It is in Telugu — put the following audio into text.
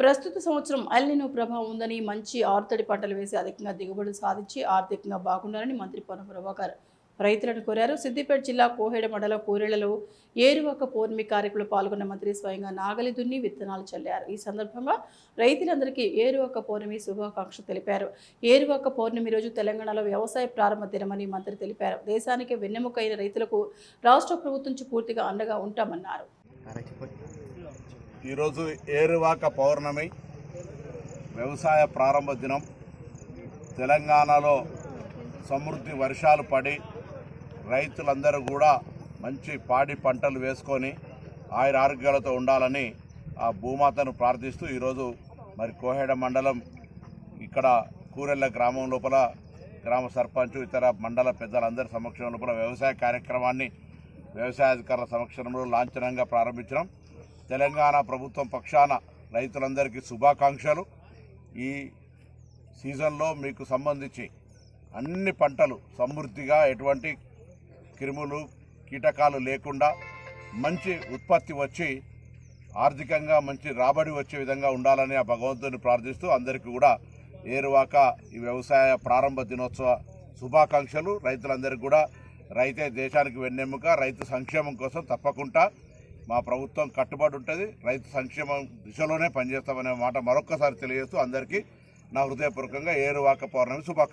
ప్రస్తుత సంవత్సరం ఎల్నినో ప్రభావం ఉందని మంచి ఆరుతడి పంటలు వేసి అధికంగా దిగుబడులు సాధించి ఆర్థికంగా బాగుండాలని మంత్రి పొన్నం ప్రభాకర్ రైతులను కోరారు. సిద్దిపేట జిల్లా కోహెడ మండలం కూరెళ్లలో ఏరువాక పౌర్ణమి కార్యక్రమంలో పాల్గొన్న మంత్రి స్వయంగా నాగలి దున్ని విత్తనాలు చల్లారు. ఈ సందర్భంగా రైతులందరికీ ఏరువాక పౌర్ణమి శుభాకాంక్షలు తెలిపారు. ఏరువాక పౌర్ణమి రోజు తెలంగాణలో వ్యవసాయ ప్రారంభ దినమని మంత్రి తెలిపారు. దేశానికి వెన్నెముక అయిన రైతులకు రాష్ట్ర ప్రభుత్వం నుంచి పూర్తిగా అండగా ఉంటామన్నారు. ఈరోజు ఏరువాక పౌర్ణమి వ్యవసాయ ప్రారంభ దినం. తెలంగాణలో సమృద్ధి వర్షాలు పడి రైతులందరూ కూడా మంచి పాడి పంటలు వేసుకొని ఆయురారోగ్యాలతో ఉండాలని ఆ భూమాతను ప్రార్థిస్తూ ఈరోజు మరి కోహెడ మండలం ఇక్కడ కూరెళ్ళ గ్రామం లోపల గ్రామ సర్పంచ్ ఇతర మండల పెద్దలందరి సమక్షం లోపల వ్యవసాయ కార్యక్రమాన్ని వ్యవసాయ అధికారుల సమక్షంలో లాంఛనంగా ప్రారంభించడం. తెలంగాణ ప్రభుత్వం పక్షాన రైతులందరికీ శుభాకాంక్షలు. ఈ సీజన్లో మీకు సంబంధించి అన్ని పంటలు సమృద్ధిగా ఎటువంటి క్రిములు కీటకాలు లేకుండా మంచి ఉత్పత్తి వచ్చి ఆర్థికంగా మంచి రాబడి వచ్చే విధంగా ఉండాలని ఆ భగవంతుని ప్రార్థిస్తూ అందరికీ కూడా ఏరువాక ఈ వ్యవసాయ ప్రారంభ దినోత్సవ శుభాకాంక్షలు. రైతులందరికీ కూడా రైతే దేశానికి వెన్నెముక. రైతు సంక్షేమం కోసం తప్పకుండా మా ప్రభుత్వం కట్టుబడి ఉంటుంది. రైతు సంక్షేమం దిశలోనే పనిచేస్తామనే మాట మరొక్కసారి తెలియజేస్తూ అందరికీ నా హృదయపూర్వకంగా ఏరువాక పౌర్ణమి శుభాకాంక్షలు.